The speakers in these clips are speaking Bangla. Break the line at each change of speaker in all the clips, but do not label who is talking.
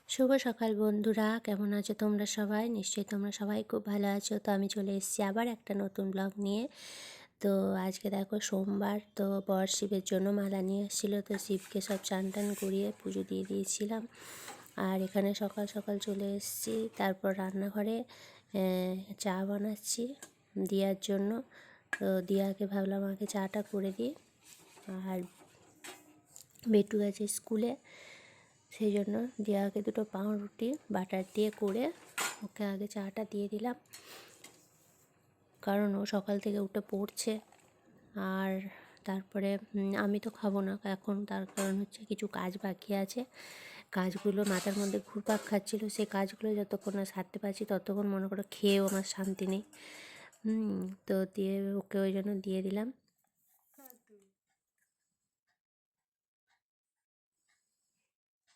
শুভ সকাল বন্ধুরা, কেমন আছো তোমরা সবাই? নিশ্চয়ই তোমরা সবাই খুব ভালো আছো। তো আমি চলে এসেছি আবার একটা নতুন ব্লগ নিয়ে। তো আজকে দেখো সোমবার, তো বর শিবের জন্য মালা নিয়ে এসেছিলো। তো শিবকে সব চান টান করিয়ে পুজো দিয়ে দিয়েছিলাম। আর এখানে সকাল সকাল চলে এসেছি। তারপর রান্নাঘরে চা বানাচ্ছি দিয়ার জন্য। তো দিয়াকে ভাবলাম আগে চাটা করে দিই। আর বেটু গেছে স্কুলে, সেই জন্য দিয়াকে দুটো পাউরুটি বাটার দিয়ে করে ওকে আগে চাটা দিয়ে দিলাম, কারণ ও সকাল থেকে উঠে পড়ছে। আর তারপরে আমি তো খাবো না এখন, তার কারণ হচ্ছে কিছু কাজ বাকি আছে। কাজগুলো মাথার মধ্যে ঘুরপাক খাচ্ছিলো, সেই কাজগুলো যতক্ষণ না সারতে পারছি ততক্ষণ মনে করো খেয়েও আমার শান্তি নেই। তো দিয়ে ওকে ওই জন্য দিয়ে দিলাম।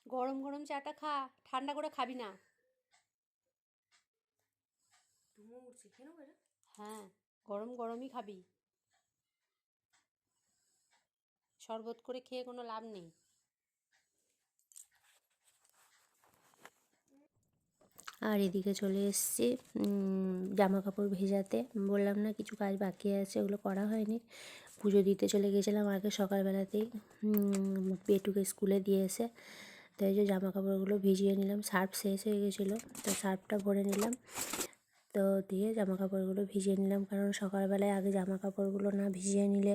গরম গরম চাটা খা, ঠান্ডা করে খাবি না। হ্যাঁ, গরম গরমই খাবি। শরবত করে খেয়ে কোনো লাভ নেই।
আর এদিকে চলে এসেছি জামা কাপড় ভেজাতে। বললাম না কিছু কাজ বাকি আছে, ওগুলো করা হয়নি। পুজো দিতে চলে গেছিলাম আগে সকালবেলাতেই, পেটুকে স্কুলে দিয়ে এসে। তাই যে জামা কাপড়গুলো ভিজিয়ে নিলাম, সার্ফ শেষ হয়ে গেছিলো, তো সার্ফটা ভরে নিলাম। তো দিয়ে জামা কাপড়গুলো ভিজিয়ে নিলাম, কারণ সকালবেলায় আগে জামা কাপড়গুলো না ভিজিয়ে নিলে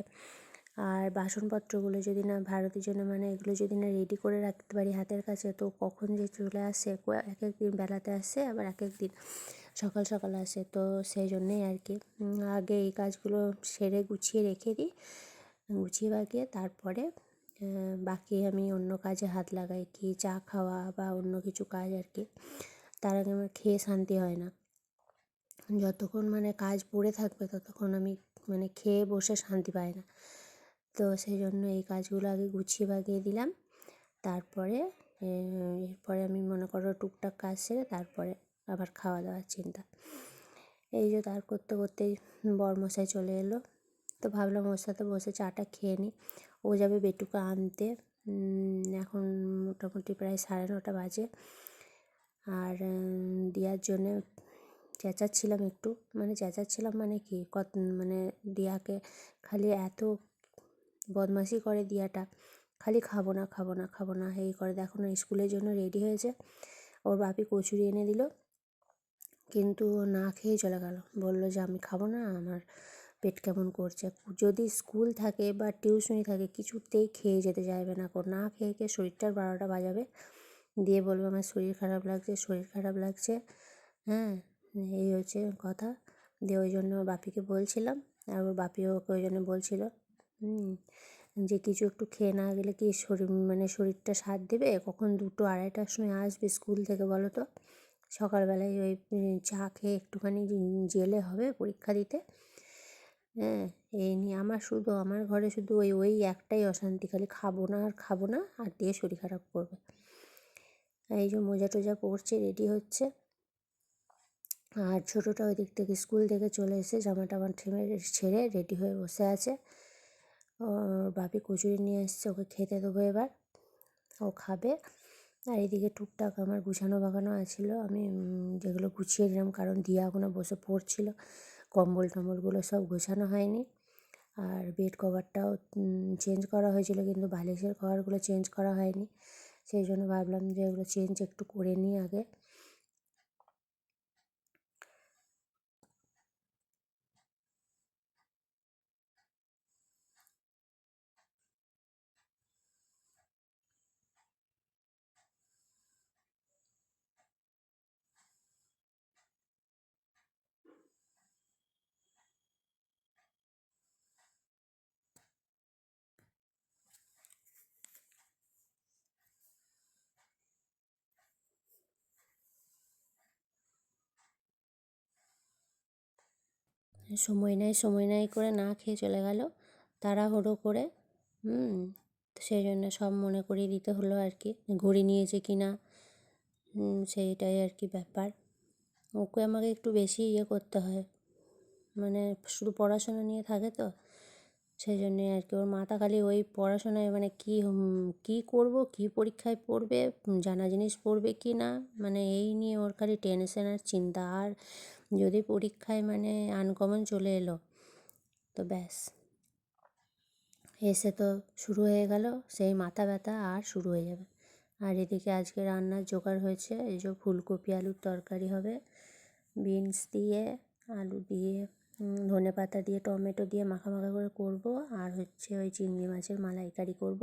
আর বাসনপত্রগুলো যদি না ভারতের জন্য মানে এগুলো যদি না রেডি করে রাখতে পারি হাতের কাছে, তো কখন যে চলে আসে, এক এক দিন বেলাতে আসে, আবার এক এক দিন সকাল সকাল আসে। তো সেই জন্যেই আর কি আগে এই কাজগুলো সেরে গুছিয়ে রেখে দিই। গুছিয়ে বাগিয়ে তারপরে বাকি আমি অন্য কাজে হাত লাগাই, কি চা খাওয়া বা অন্য কিছু কাজ আর কি। তার আগে আমার খেয়ে শান্তি হয় না। যতক্ষণ মানে কাজ পড়ে থাকবে ততক্ষণ আমি মানে খেয়ে বসে শান্তি পাই না। তো সেই জন্য এই কাজগুলো আগে গুছিয়ে বাগিয়ে দিলাম। তারপরে এরপরে আমি মনে করো টুকটাক কাজ সেরে তারপরে আবার খাওয়া দাওয়ার চিন্তা। এই যে তার করতে করতেই বরমশাই চলে এলো। তো ভাবলাম ওর সাথে বসে চাটা খেয়ে নিই। ও যাবে বেটুকে আনতে। এখন মোটামুটি প্রায় 9:30 বাজে। আর দিয়ার জন্যে চেঁচাচ্ছিলাম একটু, মানে চেঁচাচ্ছিলাম মানে কি মানে দিয়াকে খালি এত বদমাশি করে দিয়াটা, খালি খাবো না খাবো না খাবো না এই করে। দেখো না স্কুলের জন্য রেডি হয়েছে, ওর বাপি কচুরি এনে দিল, কিন্তু না খেয়ে চলে গেল। বলল যে আমি খাবো না, আমার পেট কেমন করছে। যদি স্কুল থাকে বা টিউশনি থাকে কিছুতেই খেয়ে যেতে চাইবে না, না খেয়ে খেয়ে শরীরটার 12টা বাজাবে, দিয়ে বলবে আমার শরীর খারাপ লাগছে, শরীর খারাপ লাগছে। হ্যাঁ, এই হচ্ছে কথা। দিয়ে ওই জন্য বাপিকে বলছিলাম, আর ওর বাপিও ওকে ওই জন্য বলছিল যে কিছু একটু খেয়ে না গেলে কি শরীর মানে শরীরটা সাথ দেবে? কখন 2টো 2:30টার সময় আসবে স্কুল থেকে বলো তো? সকালবেলায় ওই চা খেয়ে একটুখানি জেলে হবে পরীক্ষা দিতে। হ্যাঁ, এই নিয়ে আমার ঘরে শুধু ওই একটাই অশান্তি, খালি খাবো না আর খাবো না, আর দিয়ে শরীর খারাপ করবে। এই যে মোজা টোজা পরছে, রেডি হচ্ছে। আর ছোটোটা ওই দিক থেকে স্কুল থেকে চলে এসে জামা টামা ছেড়ে রেডি হয়ে বসে আছে। ওর বাপি কচুরি নিয়ে এসছে, ওকে খেতে দেবো এবার, ও খাবে। আর এদিকে টুকটাক আমার গুছানো বাগানো আছিল, আমি যেগুলো গুছিয়ে দিলাম, কারণ দিয়া এখনও বসে পড়ছিল। কম্বল টম্বলগুলো সব গোছানো হয়নি। আর বেড কভারটাও চেঞ্জ করা হয়েছিল, কিন্তু বালিশের কভারগুলো চেঞ্জ করা হয়নি। সেই জন্য ভাবলাম যে এগুলো চেঞ্জ একটু করে নিই আগে। সময় নাই করে না খেয়ে চলে গেল তাড়াহুড়ো করে। তো সেই জন্য সব মনে করিয়ে দিতে হলো আর কি, ঘড়ি নিয়েছে কি না, সেইটাই আর কি ব্যাপার। ওকে আমাকে একটু বেশি করতে হয়, মানে শুধু পড়াশোনা নিয়ে থাকে তো, সেই জন্যে আর কি ওর মাথা খালি ওই পড়াশোনায় মানে কী করব, কী পরীক্ষায় পড়বে, জানা জিনিস পড়বে কি না, মানে এই নিয়ে ওর খালি টেনশন আর চিন্তা। আর যদি পরীক্ষায় মানে আনকমন চলে এলো তো ব্যাস, এসে তো শুরু হয়ে গেল সেই মাথা ব্যথা, আর শুরু হয়ে যাবে। আর এদিকে আজকে রান্নার জোগাড় হয়েছে, এই যে ফুলকপি আলুর তরকারি হবে, বিনস দিয়ে আলু দিয়ে ধনেপাতা দিয়ে টমেটো দিয়ে মাখা মাখা করে করব। আর হচ্ছে ওই চিংড়ি মাছের মালাইকারি করব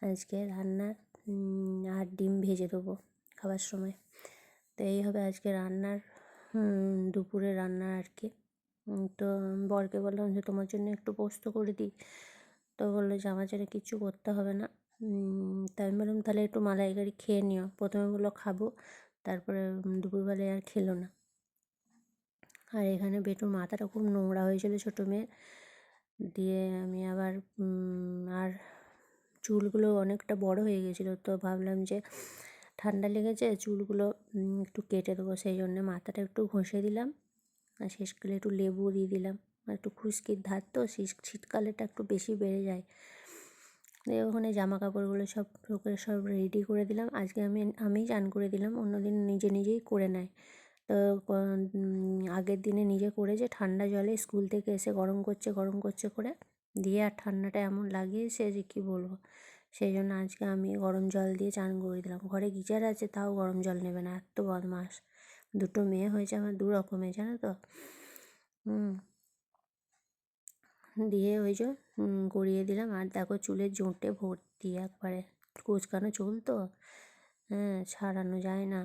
আজকে রান্নার, আর ডিম ভেজে দেবো খাবার সময়। তো এই হবে আজকে রান্নার, দুপুরে রান্না আর কি। তো বরকে বললাম যে তোমার জন্য একটু পোস্ত করে দিই, তো বললো যে আমার জন্য কিচ্ছু করতে হবে না। তাই আমি বললাম তাহলে একটু মালাইকারি খেয়ে নিও। প্রথমে বললো খাবো, তারপরে দুপুরবেলায় আর খেলো না। আর এখানে বেটুর মাথাটা খুব নোংরা হয়েছিল ছোটো মেয়ের, দিয়ে আমি আবার আর চুলগুলো অনেকটা বড় হয়ে গেছিলো, তো ভাবলাম যে ঠান্ডা লেগেছে চুলগুলো একটু কেটে দেবো, সেই জন্য মাথাটা একটু ঘষে দিলাম। আর শেষকালে একটু লেবু দিয়ে দিলাম, আর একটু খুশকির ধার তো শীতকালেটা একটু বেশি বেড়ে যায়। দিয়ে ওখানে জামা কাপড়গুলো সব সব রেডি করে দিলাম। আজকে আমিই চান করে দিলাম, অন্যদিন নিজে নিজেই করে নেয়। তো আগের দিনে নিজে করেছে ঠান্ডা জলে, স্কুল থেকে এসে গরম করছে করে দিয়ে, আর ঠান্ডাটা এমন লাগিয়েছে যে কী বলবো। সেই জন্য আজকে আমি গরম জল দিয়ে চান করে দিলাম। ঘরে গিজার আছে তাও গরম জল নেবে না, এত বদমাস। দুটো মেয়ে হয়েছে আমার দু রকমের, জানো তো। দিয়ে ওই যে গড়িয়ে দিলাম। আর দেখো চুলের জোঁটে ভর্তি একবারে, কুচকানো চুল তো, হ্যাঁ ছাড়ানো যায় না।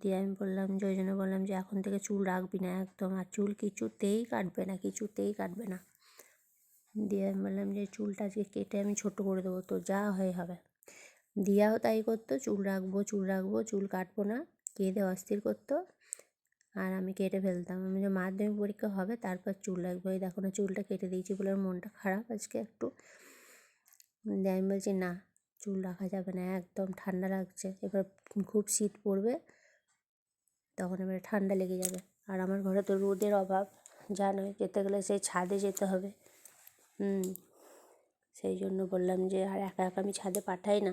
দিয়ে আমি বললাম যে ওই জন্য বললাম যে এখন থেকে চুল রাখবি না একদম, আর চুল কিছুতেই কাটবে না, কিছুতেই কাটবে না। দিয়ে আমি বললাম যে চুলটা আজকে কেটে আমি ছোটো করে দেবো, তো যা হয় হবে। দিয়াও তাই করতো, চুল রাখবো চুল কাটবো না, কেঁদে অস্থির করতো। আর আমি কেটে ফেলতাম। আমি যে মাধ্যমিক পরীক্ষা হবে তারপর চুল রাখবো, এই দেখো না চুলটা কেটে দিয়েছি বলে ওর মনটা খারাপ আজকে একটু। দিয়ে আমি বলছি না, চুল রাখা যাবে না একদম, ঠান্ডা লাগছে, এবার খুব শীত পড়বে, তখন এবারে ঠান্ডা লেগে যাবে। আর আমার ঘরে তো রোদের অভাব, জানোই, যেতে গেলে সেই ছাদে যেতে হবে। সেই জন্য বললাম যে আর একা একা আমি ছাদে পাঠাই না,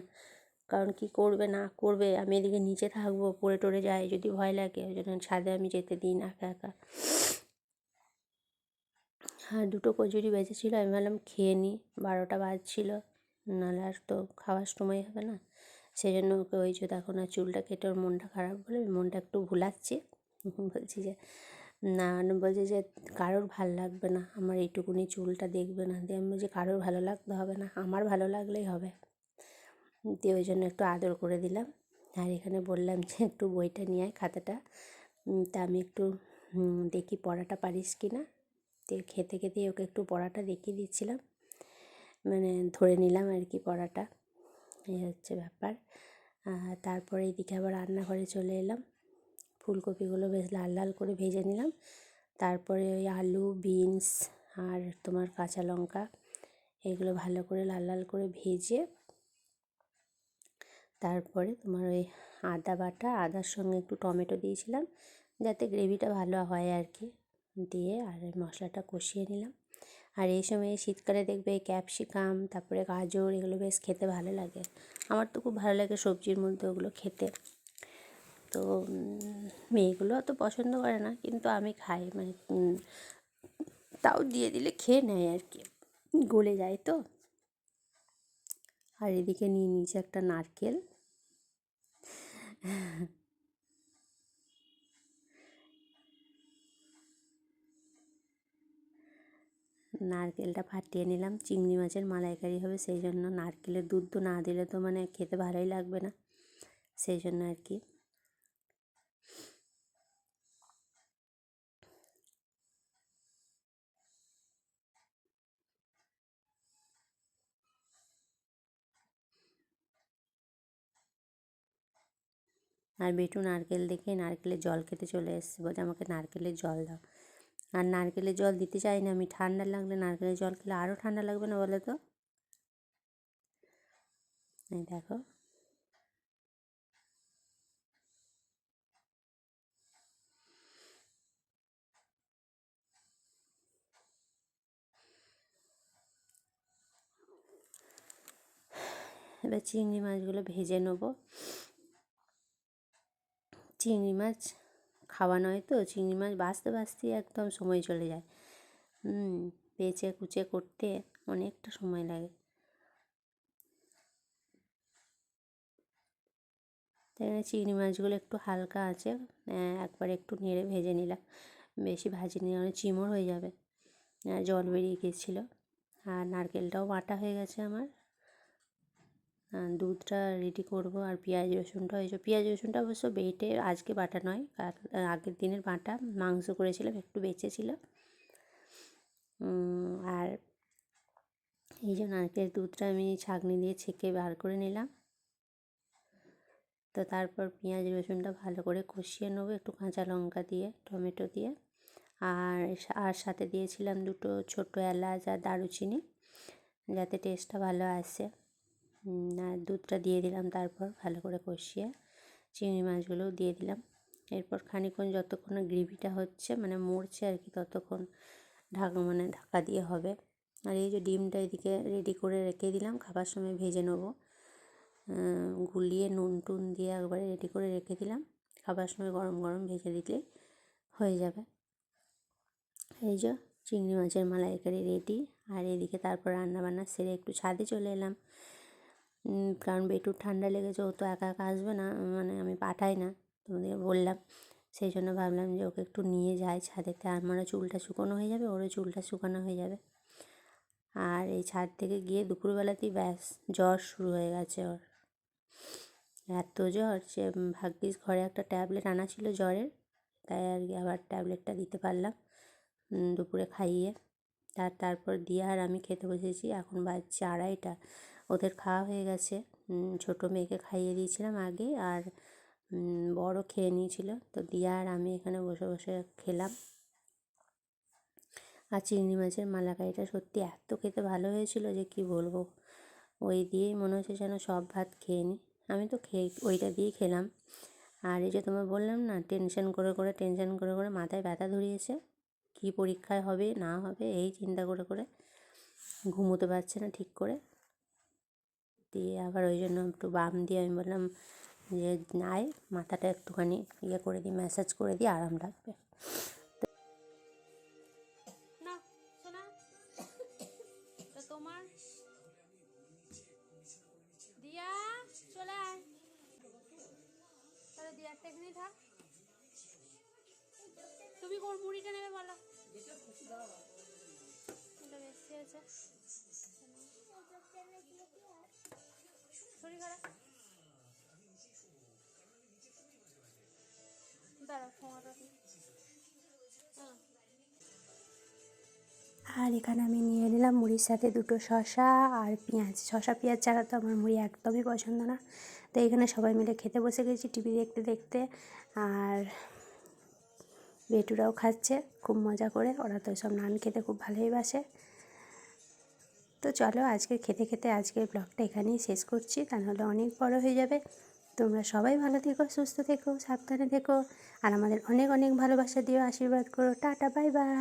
কারণ কি করবে না করবে, আমি এদিকে নিচে থাকবো, পড়ে টরে যায় যদি ভয় লাগে, ওই জন্য ছাদে আমি যেতে দিই না একা একা। হ্যাঁ, দুটো কচুরি বেঁচেছিলো, আমি ভাবলাম খেয়ে নিই, 12টা বাজছিল, নাহলে আর তো খাওয়ার সময় হবে না। সেই জন্য ওকে ওই যে দেখো না চুলটা কেটে ওর মনটা খারাপ বলে মনটা একটু ভুলাচ্ছি। বলছি যে না, বলছে যে কারোর ভাল লাগবে না আমার এইটুকুনি চুলটা, দেখবে না। দিয়ে আমি বলছি কারোর ভালো লাগতে হবে না, আমার ভালো লাগলেই হবে। দিয়ে ওই জন্য একটু আদর করে দিলাম। আর এখানে বললাম যে একটু বইটা নিয়ে আয়, খাতাটা। তা আমি একটু দেখি পড়াটা পারিস কি না। দিয়ে খেতে খেতে ওকে একটু পড়াটা দেখিয়ে দিচ্ছিলাম, মানে ধরে নিলাম আর কি পড়াটা, এই হচ্ছে ব্যাপার। তারপরে এদিকে আবার রান্নাঘরে চলে এলাম, ফুলকপিগুলো বেশ লাল লাল করে ভেজে নিলাম। তারপরে ওই আলু, বিনস আর তোমার কাঁচা লঙ্কা, এগুলো ভালো করে লাল লাল করে ভেজে, তারপরে তোমার ওই আদা বাটা, আদার সঙ্গে একটু টমেটো দিয়েছিলাম যাতে গ্রেভিটা ভালো হয় আর কি, দিয়ে আর এই মশলাটা কষিয়ে নিলাম। আর এই সময় শীতকালে দেখবে এই ক্যাপসিকাম, তারপরে গাজর, এগুলো বেশ খেতে ভালো লাগে। আমার তো খুব ভালো লাগে সবজির মধ্যে ওগুলো খেতে। তো মেয়েগুলো অত পছন্দ করে না, কিন্তু আমি খাই, মানে তাও দিয়ে দিলে খেয়ে নেয় আর কি, গলে যায় তো। আর এদিকে নিয়ে নিয়েছি একটা নারকেল, নারকেলটা ফাটিয়ে নিলাম। চিংড়ি মাছের মালাইকারি হবে, সেই জন্য নারকেলের দুধ তো না দিলে তো মানে খেতে ভালোই লাগবে না, সেই জন্য আর কি। আর বেটু নারকেল দেখে নারকেলের জল খেতে চলে এসেছে, বলছে আমাকে নারকেলের জল দাও। আর নারকেলের জল দিতে চাই না আমি, ঠান্ডা লাগলে নারকেলের জল খেলে আরও ঠান্ডা লাগবে না বলো তো। এই দেখো, এবার চিংড়ি মাছগুলো ভেজে নেব। চিংড়ি মাছ খাওয়া নয় তো, চিংড়ি মাছ ভাজতে ভাজতেই একদম সময় চলে যায়। বেছে কুচে করতে অনেকটা সময় লাগে। তাই চিংড়ি মাছগুলো একটু হালকা আছে একবার একটু নেড়ে ভেজে নিলাম, বেশি ভাজিনি কারণ চিমড় হয়ে যাবে, জল বেরিয়ে গিয়েছিলো। আর নারকেলটাও বাটা হয়ে গেছে আমার। দুধটা রেডি করব, আর পেঁয়াজ রসুনটা হয়েছে। পেঁয়াজ রসুনটা অবশ্য বেটে আজকে বাটা নয়, আগের দিনের বাটা, মাংস করেছিলাম একটু বেঁচেছিল। আর এই যে নারকেল দুধটা আমি ছাঁকনি দিয়ে ছেঁকে বার করে নিলাম। তো তারপর পেঁয়াজ রসুনটা ভালো করে কষিয়ে নেবো একটু কাঁচা লঙ্কা দিয়ে, টমেটো দিয়ে। আর সাথে দিয়েছিলাম 2টো ছোটো এলাচ আর দারুচিনি, যাতে টেস্টটা ভালো আসে। আর দুধটা দিয়ে দিলাম, তারপর ভালো করে কষিয়ে চিংড়ি মাছগুলোও দিয়ে দিলাম। এরপর খানিকক্ষণ যতক্ষণ না গ্রেভিটা হচ্ছে, মানে মরছে আর কি, ততক্ষণ ঢাকা দিয়ে হবে। আর এই যে ডিমটা এদিকে রেডি করে রেখে দিলাম, খাবার সময় ভেজে নেবো। গুলিয়ে নুন টুন দিয়ে একবারে রেডি করে রেখে দিলাম, খাবার সময় গরম গরম ভেজে দিলেই হয়ে যাবে। এই যে চিংড়ি মাছের মালাইকারি রেডি। আর এদিকে তারপর রান্নাবান্না সেরে একটু ছাদে চলে এলাম, কারণ বেটুর ঠান্ডা লেগেছে, ও তো একা একা আসবে না, মানে আমি পাঠাই না, তোমাদেরকে বললাম। সেই জন্য ভাবলাম যে ওকে একটু নিয়ে যাই ছাদেতে, আমারও চুলটা শুকনো হয়ে যাবে, ওরও চুলটা শুকানো হয়ে যাবে। আর এই ছাদ থেকে গিয়ে দুপুরবেলাতেই ব্যাস জ্বর শুরু হয়ে গেছে ওর। এত জ্বর যে ভাগ্যিস ঘরে একটা ট্যাবলেট আনা ছিল জ্বরের, তাই আর কি আবার ট্যাবলেটটা দিতে পারলাম দুপুরে খাইয়ে। তারপর দিয়ে আর আমি খেতে বসেছি। এখন বাজছে 2:30। ওদের খাওয়া হয়ে গেছে, ছোটো মেয়েকে খাইয়ে দিয়েছিলাম আগে, আর বড় খেয়ে নিয়েছিল। তো দিয়া আর আমি এখানে বসে বসে খেলাম। আর চিংড়ি মাছের মালাইকারিটা সত্যি এত খেতে ভালো হয়েছিল যে কি বলবো, ওই দিয়েই মনে হচ্ছে যেন সব ভাত খেয়ে নিই। আমি তো ওইটা দিয়েই খেলাম। আর এই যে তোমার বললাম না, টেনশন করে করে মাথায় ব্যথা ধরিয়েছে, কি পরীক্ষায় হবে না হবে এই চিন্তা করে করে ঘুমোতে পারছে না ঠিক করে। দিয়ে আবার ওই জন্য একটু বাম দিয়ে আমি বললাম যে নাই, মাথাটা একটুখানি করে দিই, ম্যাসাজ করে দিই, আরাম লাগবে।
না শোনা, তো তোমার দিয়া চলে আয়, তাহলে দিয়া একটা এখানেই থাক। তুমি কোন মুড়িটা নেবে বলো, এটা বেশি আছে। শরীর খারাপ, দাঁড়াও ফোনটা দিই।
আর এখানে আমি নিয়ে নিলাম মুড়ির সাথে 2টো শসা আর পেঁয়াজ। শসা পেঁয়াজ ছাড়া তো আমার মুড়ি একদমই পছন্দ না। তো এখানে সবাই মিলে খেতে বসে গেছি টিভি দেখতে দেখতে। আর বেটুরাও খাচ্ছে খুব মজা করে, ওরা তো সব নান খেতে খুব ভালোই বাসে। তো চলো আজকে খেতে খেতে আজকের ব্লগটা এখানেই শেষ করছি, তা নাহলে অনেক বড় হয়ে যাবে। তোমরা সবাই ভালো থেকো, সুস্থ থেকো, সাবধানে থেকো, আর আমাদের অনেক অনেক ভালোবাসা দিও, আশীর্বাদ করো। Tata, bye bye.